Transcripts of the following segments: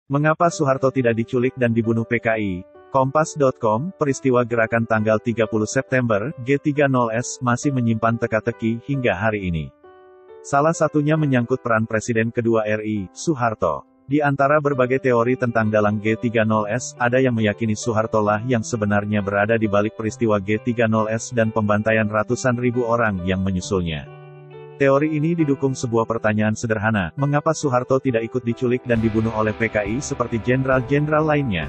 Mengapa Soeharto tidak diculik dan dibunuh PKI? Kompas.com, peristiwa gerakan tanggal 30 September, G30S, masih menyimpan teka-teki hingga hari ini. Salah satunya menyangkut peran Presiden kedua RI, Soeharto. Di antara berbagai teori tentang dalang G30S, ada yang meyakini Soeharto lah yang sebenarnya berada di balik peristiwa G30S dan pembantaian ratusan ribu orang yang menyusulnya. Teori ini didukung sebuah pertanyaan sederhana, mengapa Soeharto tidak ikut diculik dan dibunuh oleh PKI seperti jenderal-jenderal lainnya?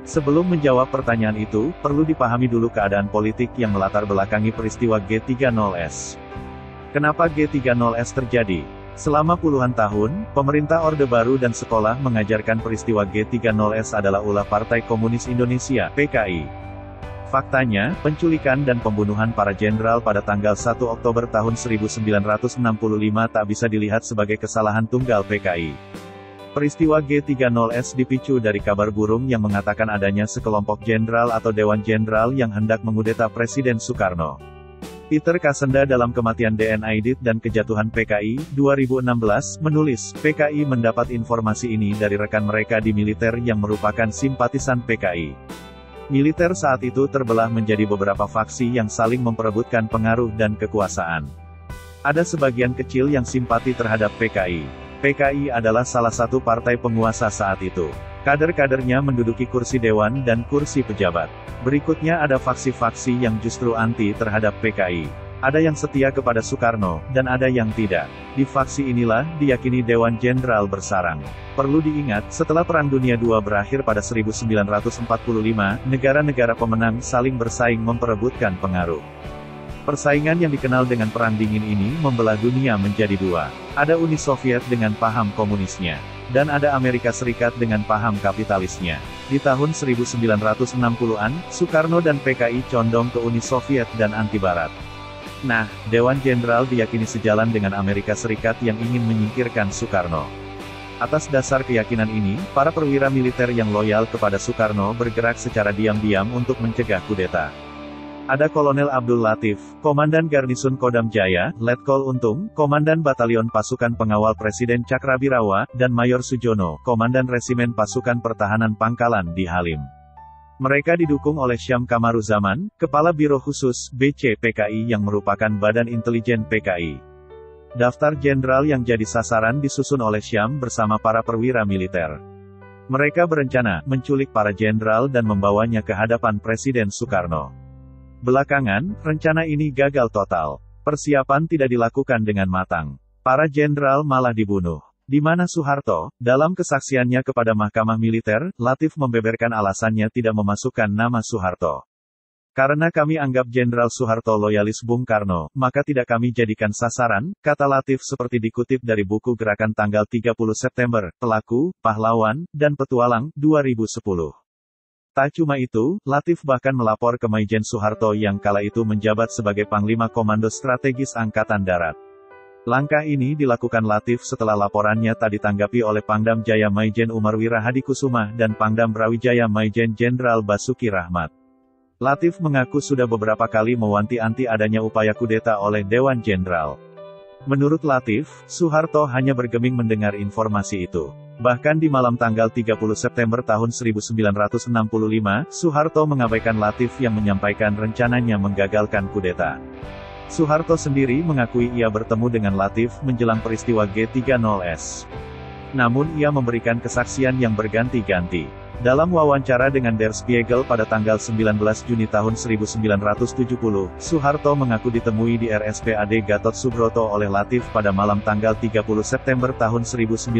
Sebelum menjawab pertanyaan itu, perlu dipahami dulu keadaan politik yang melatar belakangi peristiwa G30S. Kenapa G30S terjadi? Selama puluhan tahun, pemerintah Orde Baru dan sekolah mengajarkan peristiwa G30S adalah ulah Partai Komunis Indonesia, PKI. Faktanya, penculikan dan pembunuhan para jenderal pada tanggal 1 Oktober tahun 1965 tak bisa dilihat sebagai kesalahan tunggal PKI. Peristiwa G30S dipicu dari kabar burung yang mengatakan adanya sekelompok jenderal atau Dewan Jenderal yang hendak mengudeta Presiden Soekarno. Peter Kasenda dalam Kematian DNID dan Kejatuhan PKI, 2016, menulis, PKI mendapat informasi ini dari rekan mereka di militer yang merupakan simpatisan PKI. Militer saat itu terbelah menjadi beberapa faksi yang saling memperebutkan pengaruh dan kekuasaan. Ada sebagian kecil yang simpati terhadap PKI. PKI adalah salah satu partai penguasa saat itu. Kader-kadernya menduduki kursi dewan dan kursi pejabat. Berikutnya ada faksi-faksi yang justru anti terhadap PKI. Ada yang setia kepada Soekarno, dan ada yang tidak. Di faksi inilah, diyakini Dewan Jenderal bersarang. Perlu diingat, setelah Perang Dunia II berakhir pada 1945, negara-negara pemenang saling bersaing memperebutkan pengaruh. Persaingan yang dikenal dengan Perang Dingin ini membelah dunia menjadi dua. Ada Uni Soviet dengan paham komunisnya, dan ada Amerika Serikat dengan paham kapitalisnya. Di tahun 1960-an, Soekarno dan PKI condong ke Uni Soviet dan anti-Barat. Nah, Dewan Jenderal diyakini sejalan dengan Amerika Serikat yang ingin menyingkirkan Soekarno. Atas dasar keyakinan ini, para perwira militer yang loyal kepada Soekarno bergerak secara diam-diam untuk mencegah kudeta. Ada Kolonel Abdul Latif, Komandan Garnisun Kodam Jaya, Letkol Untung, Komandan Batalion Pasukan Pengawal Presiden Cakrabirawa, dan Mayor Sujono, Komandan Resimen Pasukan Pertahanan Pangkalan di Halim. Mereka didukung oleh Syam Kamaruzaman, Kepala Biro Khusus, BC PKI yang merupakan Badan Intelijen PKI. Daftar jenderal yang jadi sasaran disusun oleh Syam bersama para perwira militer. Mereka berencana menculik para jenderal dan membawanya ke hadapan Presiden Soekarno. Belakangan, rencana ini gagal total. Persiapan tidak dilakukan dengan matang. Para jenderal malah dibunuh. Di mana Soeharto? Dalam kesaksiannya kepada Mahkamah Militer, Latif membeberkan alasannya tidak memasukkan nama Soeharto. Karena kami anggap Jenderal Soeharto loyalis Bung Karno, maka tidak kami jadikan sasaran, kata Latif seperti dikutip dari buku Gerakan tanggal 30 September, Pelaku, Pahlawan, dan Petualang, 2010. Tak cuma itu, Latif bahkan melapor ke Maijen Soeharto yang kala itu menjabat sebagai Panglima Komando Strategis Angkatan Darat. Langkah ini dilakukan Latif setelah laporannya tak ditanggapi oleh Pangdam Jaya Maijen Umarwira Hadikusumah dan Pangdam Brawijaya Maijen Jenderal Basuki Rahmat. Latif mengaku sudah beberapa kali mewanti-wanti adanya upaya kudeta oleh Dewan Jenderal. Menurut Latif, Soeharto hanya bergeming mendengar informasi itu. Bahkan di malam tanggal 30 September tahun 1965, Soeharto mengabaikan Latif yang menyampaikan rencananya menggagalkan kudeta. Soeharto sendiri mengakui ia bertemu dengan Latif menjelang peristiwa G30S. Namun ia memberikan kesaksian yang berganti-ganti. Dalam wawancara dengan Der Spiegel pada tanggal 19 Juni tahun 1970, Soeharto mengaku ditemui di RSPAD Gatot Subroto oleh Latif pada malam tanggal 30 September tahun 1965.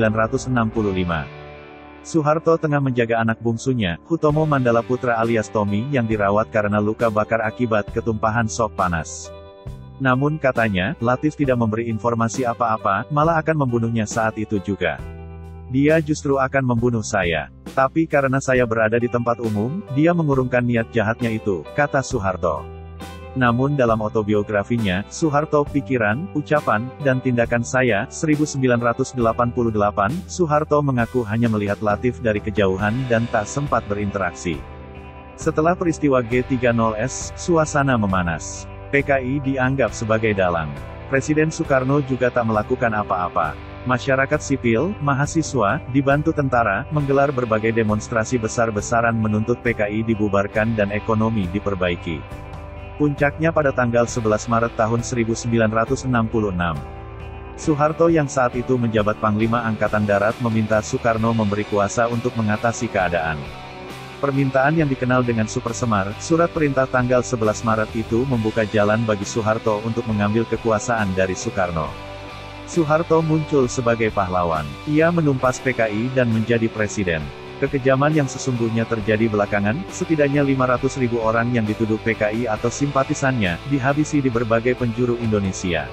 Soeharto tengah menjaga anak bungsunya, Hutomo Mandala Putra alias Tommy yang dirawat karena luka bakar akibat ketumpahan sop panas. Namun katanya, Latif tidak memberi informasi apa-apa, malah akan membunuhnya saat itu juga. Dia justru akan membunuh saya. Tapi karena saya berada di tempat umum, dia mengurungkan niat jahatnya itu, kata Soeharto. Namun dalam autobiografinya, Soeharto Pikiran, Ucapan, dan Tindakan Saya, 1988, Soeharto mengaku hanya melihat Latif dari kejauhan dan tak sempat berinteraksi. Setelah peristiwa G30S, suasana memanas. PKI dianggap sebagai dalang. Presiden Soekarno juga tak melakukan apa-apa. Masyarakat sipil, mahasiswa, dibantu tentara, menggelar berbagai demonstrasi besar-besaran menuntut PKI dibubarkan dan ekonomi diperbaiki. Puncaknya pada tanggal 11 Maret tahun 1966. Soeharto yang saat itu menjabat Panglima Angkatan Darat meminta Soekarno memberi kuasa untuk mengatasi keadaan. Permintaan yang dikenal dengan Super Semar, surat perintah tanggal 11 Maret itu membuka jalan bagi Soeharto untuk mengambil kekuasaan dari Soekarno. Soeharto muncul sebagai pahlawan. Ia menumpas PKI dan menjadi presiden. Kekejaman yang sesungguhnya terjadi belakangan, setidaknya 500.000 orang yang dituduh PKI atau simpatisannya, dihabisi di berbagai penjuru Indonesia.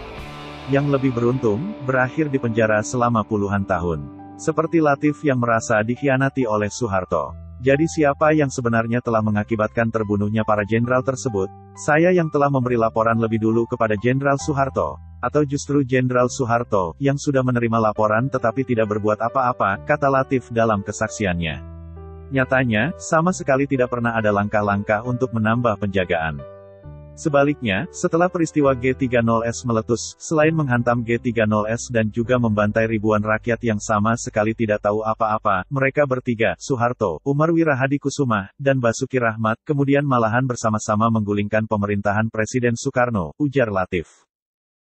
Yang lebih beruntung, berakhir di penjara selama puluhan tahun. Seperti Latif yang merasa dikhianati oleh Soeharto. Jadi siapa yang sebenarnya telah mengakibatkan terbunuhnya para jenderal tersebut? Saya yang telah memberi laporan lebih dulu kepada Jenderal Soeharto. Atau justru Jenderal Soeharto, yang sudah menerima laporan tetapi tidak berbuat apa-apa, kata Latif dalam kesaksiannya. Nyatanya, sama sekali tidak pernah ada langkah-langkah untuk menambah penjagaan. Sebaliknya, setelah peristiwa G30S meletus, selain menghantam G30S dan juga membantai ribuan rakyat yang sama sekali tidak tahu apa-apa, mereka bertiga, Soeharto, Umar Wirahadikusumah, dan Basuki Rahmat, kemudian malahan bersama-sama menggulingkan pemerintahan Presiden Soekarno, ujar Latif.